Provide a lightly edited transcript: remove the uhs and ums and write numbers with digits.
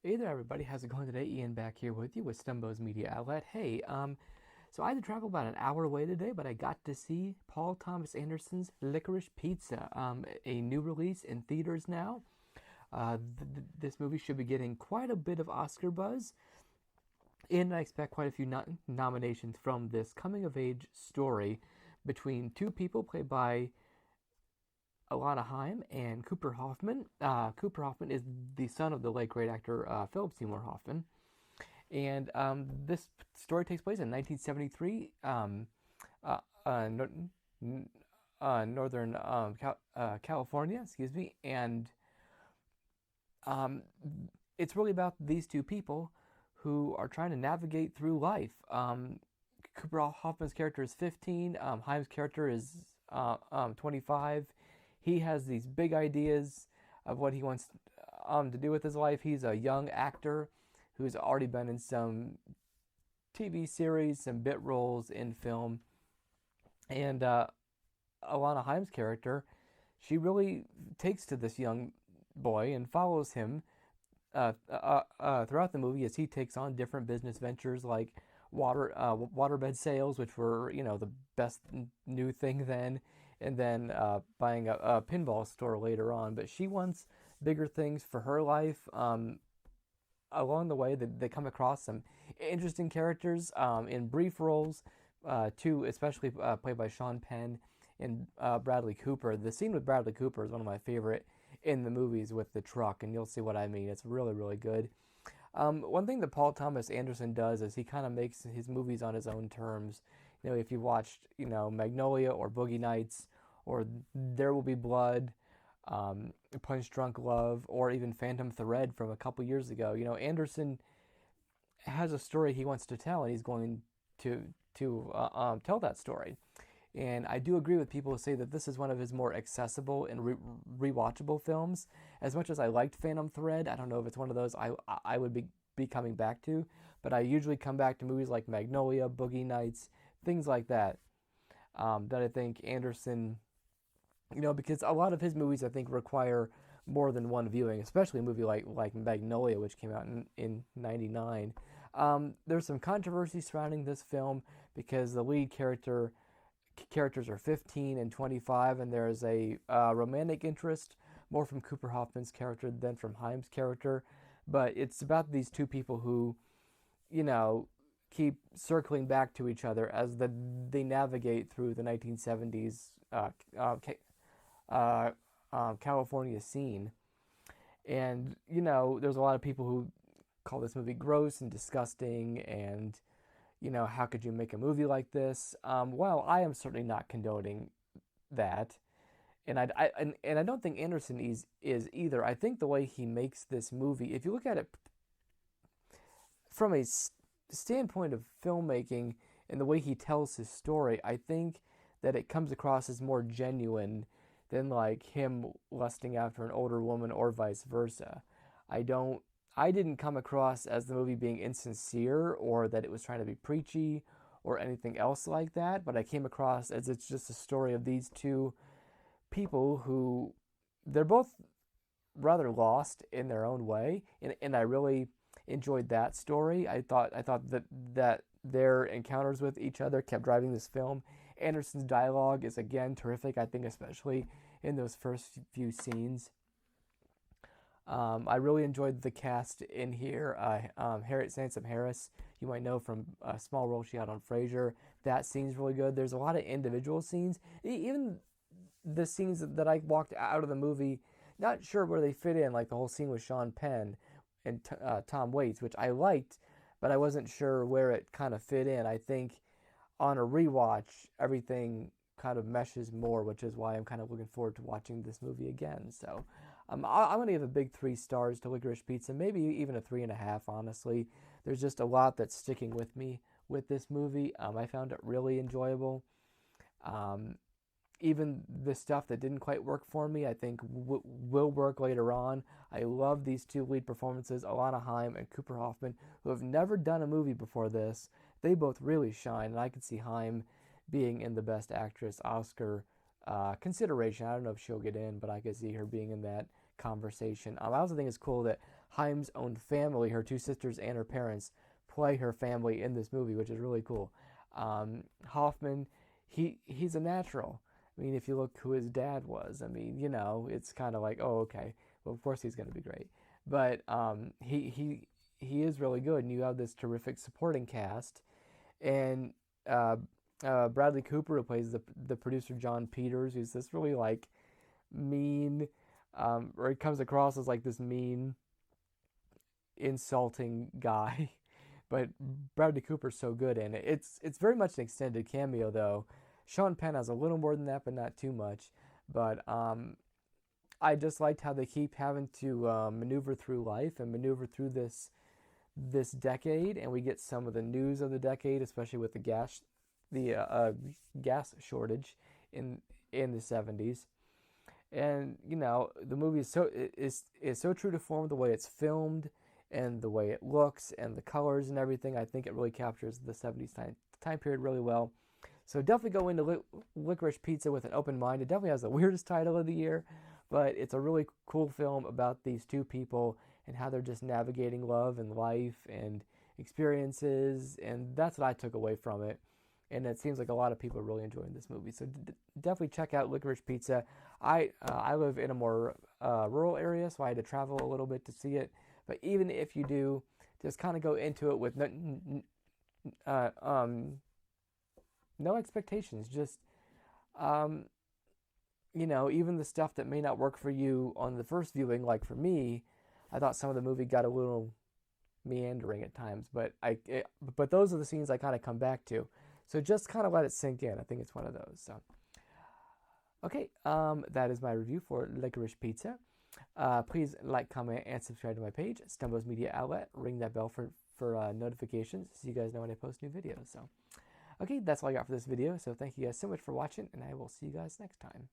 Hey there, everybody. How's it going today? Ian back here with you with Stumbo's Media Outlet. So I had to travel about an hour away today, but I got to see Paul Thomas Anderson's Licorice Pizza, a new release in theaters now. This movie should be getting quite a bit of Oscar buzz, and I expect quite a few nominations from this coming-of-age story between two people played by Alaina Haim and Cooper Hoffman. Cooper Hoffman is the son of the late great actor Philip Seymour Hoffman. And this story takes place in 1973, uh, uh, no, Northern California, excuse me. And um, it's really about these two people who are trying to navigate through life. Cooper Hoffman's character is 15. Haim's character is 25. He has these big ideas of what he wants to do with his life. He's a young actor who's already been in some TV series, some bit roles in film. And Alana Haim's character, she really takes to this young boy and follows him throughout the movie as he takes on different business ventures like waterbed sales, which were the best new thing then, and then buying a pinball store later on. But she wants bigger things for her life. Along the way, they come across some interesting characters in brief roles, two especially played by Sean Penn and Bradley Cooper. The scene with Bradley Cooper is one of my favorite in the movies with the truck, and you'll see what I mean. It's really, really good. One thing that Paul Thomas Anderson does is he kind of makes his movies on his own terms. If you watched, Magnolia or Boogie Nights or There Will Be Blood, Punch Drunk Love, or even Phantom Thread from a couple years ago, Anderson has a story he wants to tell, and he's going to tell that story. And I do agree with people who say that this is one of his more accessible and rewatchable films. As much as I liked Phantom Thread, I don't know if it's one of those I would be coming back to, but I usually come back to movies like Magnolia, Boogie Nights, things like that, that I think Anderson, because a lot of his movies I think require more than one viewing, especially a movie like Magnolia, which came out in '99. There's some controversy surrounding this film because the lead characters are 15 and 25, and there's a romantic interest more from Cooper Hoffman's character than from Haim's character. But it's about these two people who, keep circling back to each other as they navigate through the 1970s California scene. And, there's a lot of people who call this movie gross and disgusting and how could you make a movie like this? Well, I am certainly not condoning that, and I don't think Anderson is either. I think the way he makes this movie, if you look at it from a standpoint of filmmaking and the way he tells his story, I think that it comes across as more genuine than like him lusting after an older woman or vice versa. I didn't come across as the movie being insincere or that it was trying to be preachy or anything else like that, but I came across as it's just a story of these two people who they're both rather lost in their own way, and I really enjoyed that story. I thought that their encounters with each other kept driving this film. Anderson's dialogue is again terrific, I think, especially in those first few scenes. I really enjoyed the cast in here. Harriet Sansom Harris, you might know from a small role she had on Frasier. That scene's really good. There's a lot of individual scenes. Even the scenes that I walked out of the movie, not sure where they fit in, like the whole scene with Sean Penn and Tom Waits, which I liked, but I wasn't sure where it kind of fit in. I think on a rewatch, everything kind of meshes more, which is why I'm kind of looking forward to watching this movie again. So I'm going to give a big 3 stars to Licorice Pizza, maybe even a 3.5, honestly. There's just a lot that's sticking with me with this movie. I found it really enjoyable. Even the stuff that didn't quite work for me, I think will work later on. I love these two lead performances, Alaina Haim and Cooper Hoffman, who have never done a movie before this. They both really shine, and I could see Haim being in the Best Actress Oscar consideration. I don't know if she'll get in, but I could see her being in that conversation. I also think it's cool that Haim's own family, her two sisters and her parents, play her family in this movie, which is really cool. Hoffman, he's a natural. I mean, if you look who his dad was, I mean, it's kind of like, oh, okay, well, of course he's going to be great. But he is really good, and you have this terrific supporting cast. And Bradley Cooper, who plays the producer John Peters, who's this really like mean, or he comes across as like this mean, insulting guy. But Bradley Cooper's so good in it. It's very much an extended cameo though. Sean Penn has a little more than that, but not too much. But I just liked how they keep having to maneuver through life and maneuver through this decade, and we get some of the news of the decade, especially with the gas shortage in the 70s. And the movie is so true to form, the way it's filmed and the way it looks and the colors and everything. I think it really captures the 70s time period really well. So definitely go into Licorice Pizza with an open mind. It definitely has the weirdest title of the year, but it's a really cool film about these two people and how they're just navigating love and life and experiences, and that's what I took away from it. And it seems like a lot of people are really enjoying this movie. So definitely check out Licorice Pizza. I live in a more rural area, so I had to travel a little bit to see it. But even if you do, just kind of go into it with no expectations. Just, even the stuff that may not work for you on the first viewing, like for me, I thought some of the movie got a little meandering at times. But but those are the scenes I kind of come back to. So just kind of let it sink in. I think it's one of those. So, okay, that is my review for Licorice Pizza. Please like, comment, and subscribe to my page, Stumbo's Media Outlet. Ring that bell for notifications so you guys know when I post new videos. So, okay, that's all I got for this video. So thank you guys so much for watching, and I will see you guys next time.